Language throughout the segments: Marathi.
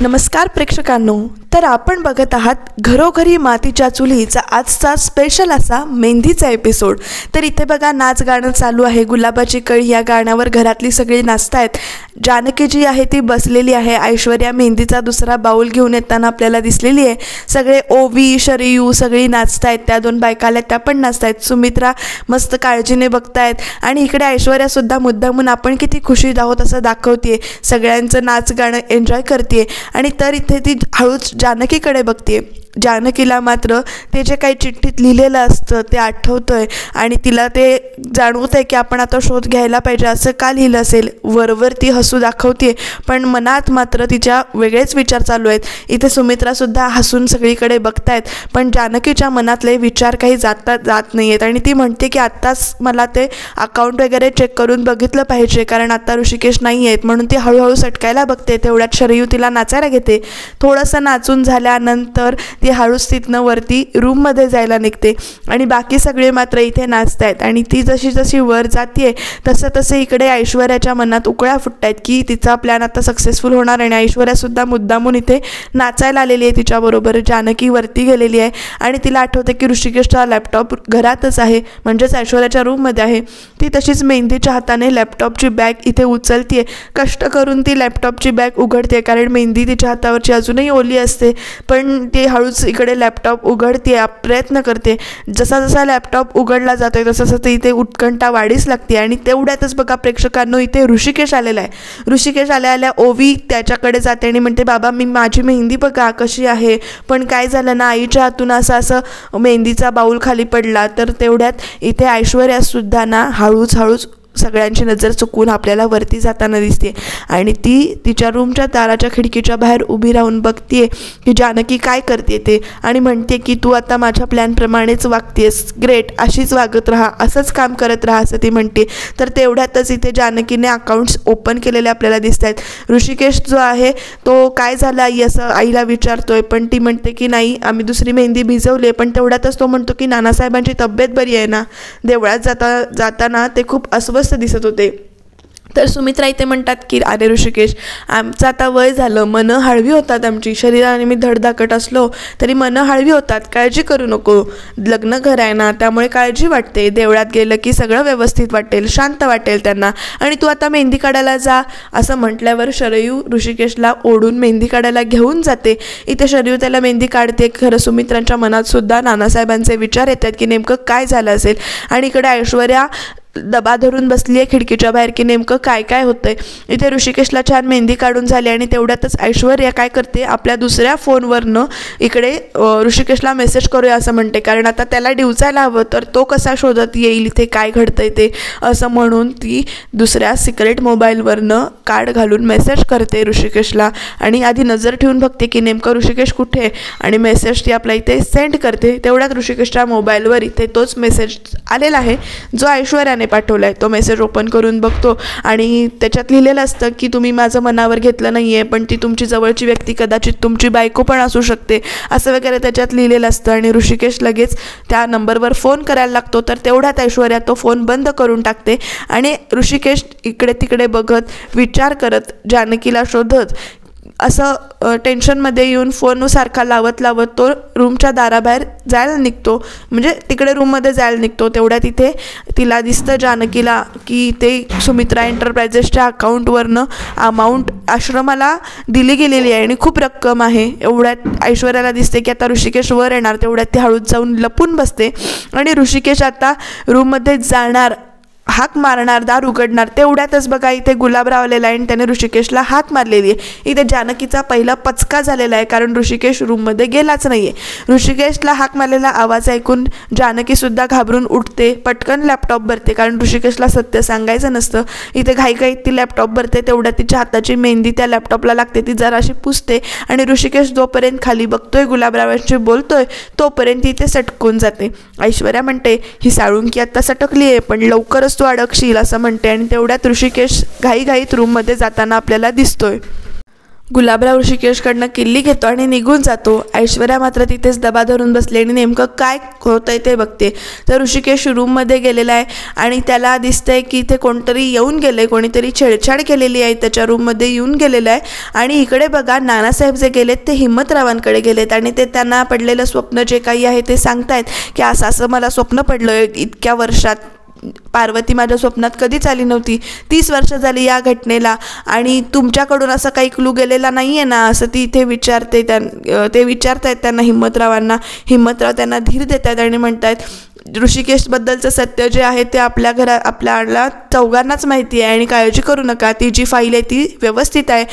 नमस्कार प्रेक्षकांनो, तर आपण बघत आहात घरोघरी मातीच्या चुलीचा आजचा स्पेशल असा मेहंदीचा एपिसोड। तर इथे बघा नाच गाणं चालू आहे। गुलाबाची कळी या गाण्यावर घरातली सगळी नाचतायत। जानकी जी आहे ती बसलेली आहे। ऐश्वर्या मेहंदीचा दुसरा बाउल घेऊन येताना आपल्याला दिसलेली आहे। सगळे ओवी शरयू सगळी नाचतायत। त्या दोन बायका आल्या त्या पण नाचतायत। सुमित्रा मस्त काळजीने बघतायत आणि इकडे ऐश्वर्या सुद्धा मुद्दामून आपण किती खुशीत आहोत असं दाखवते। सगळ्यांचं नाच गाणं एन्जॉय करते आणि तर इथे ती हळूच जानकीकडे बघते। जानकीला मात्र ते जे काही चिठ्ठीत लिहिलेलं असतं ते आठवतंय आणि तिला ते जाणवतंय की आपण आता शोध घ्यायला पाहिजे। असं का लिहिलं असेल? वरवर ती हसू दाखवते पण मनात मात्र तिच्या वेगळेच विचार चालू आहेत। इथे सुमित्रासुद्धा हसून सगळीकडे बघतायत पण जानकीच्या मनातले विचार काही जात नाही आहेत आणि ती म्हणते की आत्ताच मला ते अकाउंट वगैरे चेक करून बघितलं पाहिजे कारण आता ऋषिकेश नाही आहेत। म्हणून ती हळूहळू सटकायला बघते। तेवढ्यात शरयू तिला नाचायला घेते। थोडंसं नाचून झाल्यानंतर ती हळूच तिथनं वरती रूममध्ये जायला निघते आणि बाकी सगळे मात्र इथे नाचतायत आणि ती जशी जशी वर जाते तसं इकडे ऐश्वर्याच्या मनात उकळ्या फुटतायत की तिचा प्लॅन आता सक्सेसफुल होणार आणि ऐश्वर्यासुद्धा मुद्दामून इथे नाचायला आलेली आहे। तिच्याबरोबर जानकी वरती गेलेली आहे आणि तिला आठवते की ऋषिकेशचा लॅपटॉप घरातच आहे, म्हणजेच ऐश्वर्याच्या रूममध्ये आहे। ती तशीच मेहंदीच्या हाताने लॅपटॉपची बॅग इथे उचलते। कष्ट करून ती लॅपटॉपची बॅग उघडते कारण मेहंदी तिच्या हातावरची अजूनही ओली असते पण ती हळूच इकडे लॅपटॉप उघडते, प्रयत्न करते। जसा जसा लॅपटॉप उघडला जातोय तसं इथे उत्कंठा वाढीस लागते आणि तेवढ्यातच बघा प्रेक्षकांनो इथे ऋषिकेश आलेला आहे। ऋषिकेश आल्या ओवी त्याच्याकडे जाते आणि म्हणते बाबा मी माझी मेहंदी बघा कशी आहे, पण काय झालं ना आईच्या हातून असं मेहंदीचा बाऊल खाली पडला। तर तेवढ्यात इथे ऐश्वर्या सुद्धा ना हळूच सगळ्यांची नजर चुकवून आपल्याला वरती जाताना दिसते आणि ती तिच्या रूमच्या दाराच्या खिडकीच्या बाहेर उभी राहून बघते की जानकी काय करते ते आणि म्हणते की तू आता माझ्या प्लॅनप्रमाणेच वागतेस, ग्रेट, अशीच वागत राहा, असंच काम करत राहा असं ती म्हणते। तर तेवढ्यातच इथे जानकीने अकाउंट्स ओपन केलेले आपल्याला दिसत आहेत। ऋषिकेश जो आहे तो काय झाला आई असं आईला विचारतोय पण ती म्हणते की नाही आम्ही दुसरी मेहंदी भिजवली। पण तेवढ्यातच तो म्हणतो की नानासाहेबांची तब्येत बरी आहे ना। देवळात जाताना ते खूप अस्वस्थ दिसत होते। तर सुमित्रा इथे म्हणतात की अरे ऋषिकेश आमचं आता वय झालं, मनं हळवी होतात आमची, शरीराने मी धडधाकट असलो तरी मनं हळवी होतात, काळजी करू नको, लग्न घर आहे ना त्यामुळे काळजी वाटते। देवळात गेलं की सगळं व्यवस्थित वाटेल, शांत वाटेल त्यांना आणि तू आता मेहंदी काढायला जा असं म्हटल्यावर शरयू ऋषिकेशला ओढून मेहंदी काढायला घेऊन जाते। इथे शरयू त्याला मेहंदी काढते। खरं सुमित्रांच्या मनात सुद्धा नानासाहेबांचे विचार येतात की नेमकं काय झालं असेल आणि इकडे ऐश्वर्या दबा धरून बसली आहे खिडकीच्या बाहेर की नेमकं काय होतंय। इथे ऋषिकेशला छान मेहंदी काढून झाली आणि तेवढ्यातच ऐश्वर्या काय करते आपल्या दुसऱ्या फोनवरनं इकडे ऋषिकेशला मेसेज करूया असं म्हणते कारण आता त्याला डिवचायला हवं तर तो कसा शोधत येईल इथे काय घडतंय ते असं म्हणून ती दुसऱ्या सिक्रेट मोबाईलवरनं कार्ड घालून मेसेज करते ऋषिकेशला आणि आधी नजर ठेवून बघते की नेमकं ऋषिकेश कुठे आहे आणि मेसेज ती आपला इथे सेंड करते। तेवढ्यात ऋषिकेशच्या मोबाईलवर इथे तोच मेसेज आलेला आहे जो ऐश्वर्याने पाठवलाय। तो मेसेज ओपन करून बघतो आणि त्याच्यात लिहिलेलं असतं की तुम्ही माझं मनावर घेतलं नाहीये पण ती तुमची जवळची व्यक्ती कदाचित तुमची बायको पण असू शकते असं वगैरे त्याच्यात लिहिलेलं असतं आणि ऋषिकेश लगेच त्या नंबरवर फोन करायला लागतो। तर तेवढ्यात ऐश्वर्या तो फोन बंद करून टाकते आणि ऋषिकेश इकडे तिकडे बघत विचार करत जानकीला शोधत असं टेन्शनमध्ये येऊन फोन सारखा लावत तो रूमच्या दाराबाहेर जायला निघतो, म्हणजे तिकडे रूममध्ये जायला निघतो। तेवढ्यात इथे तिला दिसतं जानकीला की ते सुमित्रा एंटरप्राइजेसच्या अकाउंटवरनं अमाऊंट आश्रमाला दिली गेलेली आहे आणि खूप रक्कम आहे। एवढ्यात ऐश्वर्याला दिसते की आता ऋषिकेश वर येणार। तेवढ्यात ती हळूच जाऊन लपून बसते आणि ऋषिकेश आता रूममध्ये जाणार, हाक मारणार, दार उघडणार। तेवढ्यातच बघा इथे गुलाबराव आलेला आहे आणि त्याने ऋषिकेशला हाक मारलेली आहे। इथे जानकीचा पहिला पचका झालेला आहे कारण ऋषिकेश रूममध्ये गेलाच नाहीये। ऋषिकेशला हाक मारलेला आवाज ऐकून जानकीसुद्धा घाबरून उठते, पटकन लॅपटॉप भरते कारण ऋषिकेशला सत्य सांगायचं नसतं। इथे घाईघाईत ती लॅपटॉप भरते। तेवढ्यात तिच्या हाताची मेहंदी त्या लॅपटॉपला लागते, ती जराशी पुसते आणि ऋषिकेश जोपर्यंत खाली बघतोय गुलाबरावांशी बोलतोय तोपर्यंत इथे सटकून जाते। ऐश्वर्या म्हणते ही साळुंकी आता सटकली आहे पण लवकरच तू अडकशील असं म्हणते आणि तेवढ्यात ऋषिकेश घाईघाईत रूममध्ये जाताना आपल्याला दिसतोय। गुलाबराव ऋषिकेशकडनं किल्ली घेतो आणि निघून जातो. ऐश्वर्या मात्र तिथेच दबा धरून बसली आणि नेमकं काय होतंय ते बघते. तर ऋषिकेश रूममध्ये गेलेला आहे आणि त्याला दिसतंय की इथे कोणतरी येऊन गेले, कोणीतरी छेडछाड केलेली आहे त्याच्या रूममध्ये येऊन गेलेलं आहे. आणि इकडे बघा नानासाहेब जे गेलेत ते हिम्मतरावांकडे गेलेत आणि ते त्यांना पडलेलं स्वप्न जे काही आहे ते सांगतायत की असं असं मला स्वप्न पडलं इतक्या वर्षात. पार्वती माझ्या स्वप्नात कधीच आली नव्हती, 30 वर्ष झाली या घटनेला आणि तुमच्याकडून असं काही क्लू गेलेला नाही आहे ना, असं ती इथे विचारते. ते विचारतायत त्यांना हिम्मतरावांना. हिम्मतराव त्यांना धीर देत आहेत आणि म्हणतायत ऋषिकेशबद्दलचं सत्य जे आहे ते आपल्याला चौघांनाच माहिती आहे आणि काळजी करू नका, ती जी फाईल आहे ती व्यवस्थित आहे.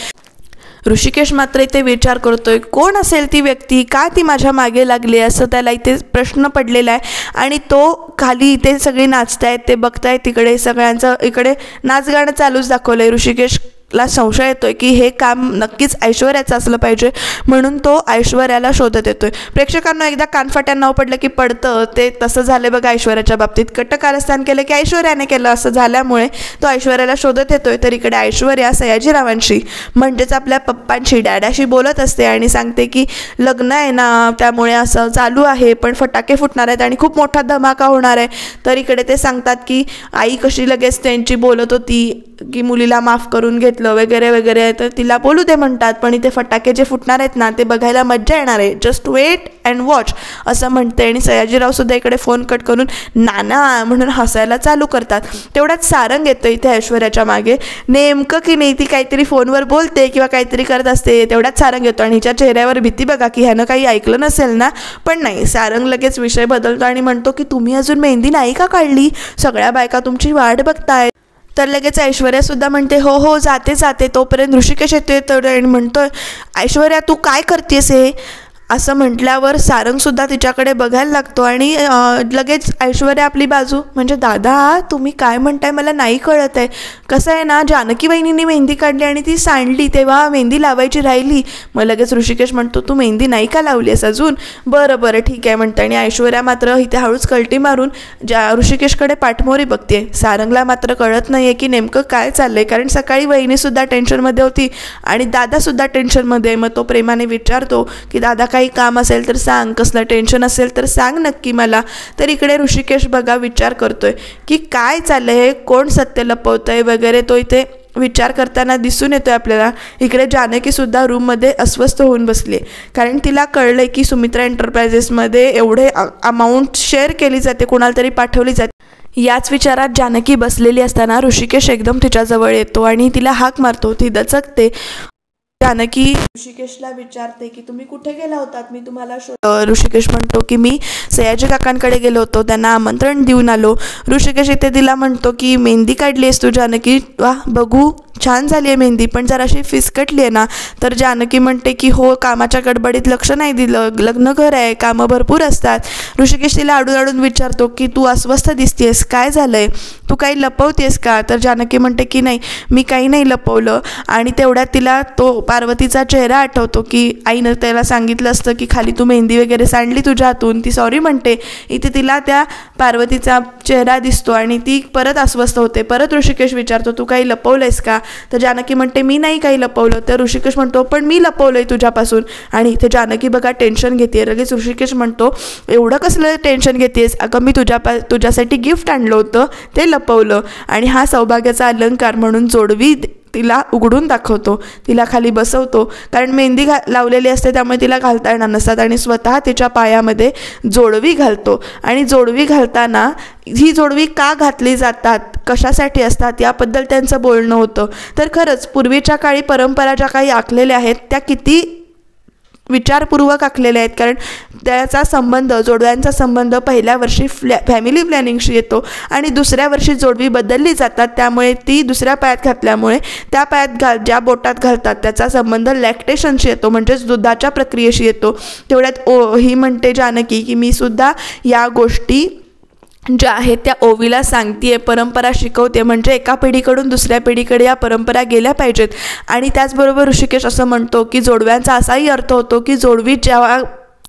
ऋषिकेश मात्र इथे विचार करतोय कोण असेल ती व्यक्ती, का ती माझ्या मागे लागली, असं त्याला इथे प्रश्न पडलेला आहे. आणि तो खाली इथे सगळी नाचतायत ते बघतायत, तिकडे सगळ्यांचं इकडे नाचगाणं चालूच दाखवलं आहे. ऋषिकेशला संशय येतोय की हे काम नक्कीच ऐश्वर्याचं असलं पाहिजे, म्हणून तो ऐश्वर्याला शोधत येतोय. प्रेक्षकांना एकदा कानफाट्यानं नाव पडलं की पडतं, ते तसं झालं बघा ऐश्वर्याच्या बाबतीत. कटकारस्थान केलं की ऐश्वर्याने केलं असं झाल्यामुळे तो ऐश्वर्याला शोधत येतोय. तर इकडे ऐश्वर्या सयाजीरावांशी म्हणजेच आपल्या पप्पांशी डॅडाशी बोलत असते आणि सांगते की लग्न आहे ना, त्यामुळे असं चालू आहे, पण फटाके फुटणार आहेत आणि खूप मोठा धमाका होणार आहे. तर इकडे ते सांगतात की आई कशी लगेच त्यांची बोलत होती की मुलीला माफ करून घेतलं वगैरे वगैरे, तर तिला बोलू दे म्हणतात, पण इथे फटाके जे फुटणार आहेत ना ते बघायला मज्जा येणार आहे, जस्ट वेट अँड वॉच असं म्हणते. आणि सयाजीरावसुद्धा इकडे फोन कट करून नाना म्हणून हसायला चालू करतात. तेवढ्यात सारंग येतं इथे ऐश्वर्याच्या मागे. नेमकं की नाही ती काहीतरी फोनवर बोलते किंवा काहीतरी करत असते, तेवढ्यात सारंग येतो आणि हिच्या चेहऱ्यावर भीती बघा की ह्यानं काही ऐकलं नसेल ना. पण नाही, सारंग लगेच विषय बदलतो आणि म्हणतो की तुम्ही अजून मेहंदी नाही का काढली, सगळ्या बायका तुमची वाट बघतायत. तर लगेच ऐश्वर्यासुद्धा म्हणते हो हो जाते जाते. तोपर्यंत ऋषिकेश येतोय तर आणि म्हणतोय ऐश्वर्या तू काय करतेस हे, असं म्हटल्यावर सारंगसुद्धा तिच्याकडे बघायला लागतो आणि लगेच ऐश्वर्या आपली बाजू म्हणजे दादा तुम्ही काय म्हणताय मला नाही कळत आहे. कसं आहे ना, जानकी वहिनींनी मेहंदी काढली आणि ती सांडली तेव्हा मेहंदी लावायची राहिली. मग लगेच ऋषिकेश म्हणतो तू मेहंदी नाही का लावली आहेस अजून, बरं बरं ठीक आहे म्हणतं. आणि ऐश्वर्या मात्र इथे हळूच कलटी मारून ऋषिकेशकडे पाठमोरी बघते. सारंगला मात्र कळत नाही आहे की नेमकं काय चाललं आहे, कारण सकाळी वहिनीसुद्धा टेन्शनमध्ये होती आणि दादासुद्धा टेन्शनमध्ये. मग तो प्रेमाने विचारतो की दादा काही काम असेल तर सांग, कसलं टेन्शन असेल तर सांग नक्की मला. तर इकडे ऋषिकेश बघा विचार करतोय की काय चाललंय हे, कोण सत्य लपवतंय वगैरे, तो इथे विचार करताना दिसून येतोय आपल्याला. इकडे जानकीसुद्धा रूममध्ये अस्वस्थ होऊन बसली, कारण तिला कळलंय की सुमित्रा एंटरप्राइजेसमध्ये एवढे अमाऊंट शेअर केली जाते, कोणाला तरी पाठवली जाते. याच विचारात जानकी बसलेली असताना ऋषिकेश एकदम तिच्याजवळ येतो आणि तिला हाक मारतो. ती दचकते. जानकी ऋषिकेशला विचारते की तुम्ही कुठे गेला होतात, मी तुम्हाला ऋषिकेश म्हणतो की मी सयाजी काकांकडे गेलो होतो, त्यांना आमंत्रण देऊन आलो. ऋषिकेश इथे तिला म्हणतो की मेहंदी काढली आहेस तू जानकी, वा बघू छान झाली आहे मेहंदी, पण जराशी फिसकटली आहे ना. तर जानकी म्हणते की हो कामाच्या गडबडीत लक्ष नाही दिलं, लग्न घर आहे, कामं भरपूर असतात. ऋषिकेश तिला अडून अडून विचारतो की तू अस्वस्थ दिसतेस, काय झालंय, तू काही लपवतेस का. तर जानकी म्हणते की नाही मी काही नाही लपवलं. आणि तेवढ्यात तिला तो पार्वतीचा चेहरा आठवतो की आईनं त्याला सांगितलं असतं की खाली तू मेहंदी वगैरे सांडली तुझ्या हातून. ती सॉरी म्हणते. इथे तिला त्या पार्वतीचा चेहरा दिसतो आणि ती परत अस्वस्थ होते. परत ऋषिकेश विचारतो तू काही लपवलंयस का. तर जानकी म्हणते मी नाही काही लपवलं. तर ऋषिकेश म्हणतो पण मी लपवलंय तुझ्यापासून. आणि इथे जानकी बघा टेन्शन घेते. लगेच ऋषिकेश म्हणतो एवढं कसलं टेन्शन घेतेस, अगं मी तुझ्यासाठी गिफ्ट आणलं होतं ते लपवलं. आणि हा सौभाग्याचा अलंकार म्हणून जोडवी तिला उघडून दाखवतो, तिला खाली बसवतो, कारण मेहंदी लावलेली असते त्यामुळे तिला घालता येणार नसतात. आणि स्वतः तिच्या पायामध्ये जोडवी घालतो. आणि जोडवी घालताना ही जोडवी का घातली जातात, कशासाठी असतात याबद्दल त्यांचं बोलणं होतं. तर खरंच पूर्वीच्या काळी परंपरा ज्या काही आखलेल्या आहेत त्या किती विचारपूर्वक आखलेले आहेत, कारण त्याचा संबंध जोडव्यांचा संबंध पहिल्या वर्षी फॅमिली प्लॅनिंगशी येतो आणि दुसऱ्या वर्षी जोडवी बदलली जातात. त्यामुळे ती दुसऱ्या पायात घातल्यामुळे त्या पायात ज्या बोटात घालतात त्याचा संबंध लॅक्टेशनशी येतो, म्हणजेच दुधाच्या प्रक्रियेशी येतो. तेवढ्यात ही म्हणते जानकी की मी सुद्धा या गोष्टी ज्या आहेत त्या ओवीला सांगते, परंपरा शिकवते, म्हणजे एका पिढीकडून दुसऱ्या पिढीकडे या परंपरा गेल्या पाहिजेत. आणि त्याचबरोबर ऋषिकेश असं म्हणतो की जोडव्यांचा असाही अर्थ होतो की जोडवी जेव्हा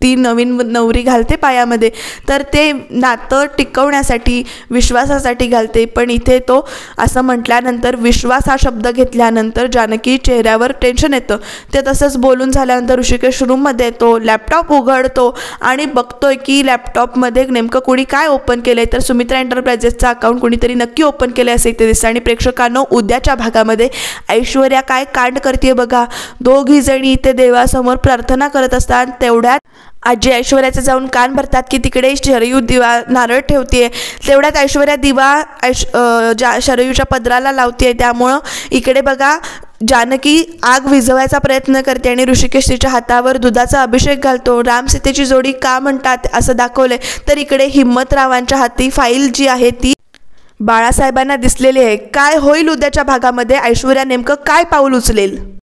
ती नवीन नवरी घालते पायामध्ये, तर ते नातं टिकवण्यासाठी विश्वासासाठी घालते. पण इथे तो असं म्हटल्यानंतर, विश्वास हा शब्द घेतल्यानंतर जानकी चेहऱ्यावर टेन्शन येतं. ते तसंच बोलून झाल्यानंतर ऋषिकेश रूममध्ये येतो, लॅपटॉप उघडतो आणि बघतोय की लॅपटॉपमध्ये नेमकं कोणी काय ओपन केलं आहे. तर सुमित्रा एंटरप्राइजेसचं अकाउंट कोणीतरी नक्की ओपन केलं असे इथे दिसतं. आणि प्रेक्षकांनो, उद्याच्या भागामध्ये ऐश्वर्या काय कांड करते बघा. दोघी जणी इथे देवासमोर प्रार्थना करत असतात. तेवढ्यात आजी ऐश्वर्याचे जाऊन कान भरतात की तिकडे शरयू दिवा नारळ ठेवते. तेवढ्यात ऐश्वर्या दिवा शरयूच्या पदराला लावते. त्यामुळं इकडे बघा जानकी आग विझवायचा प्रयत्न करते आणि ऋषिकेश तिच्या हातावर दुधाचा अभिषेक घालतो. राम सीतेची जोडी का म्हणतात असं दाखवलंय. तर इकडे हिम्मतरावांच्या हाती फाईल जी आहे ती बाळासाहेबांना दिसलेली आहे. काय होईल उद्याच्या भागामध्ये, ऐश्वर्या नेमकं काय पाऊल उचलेल?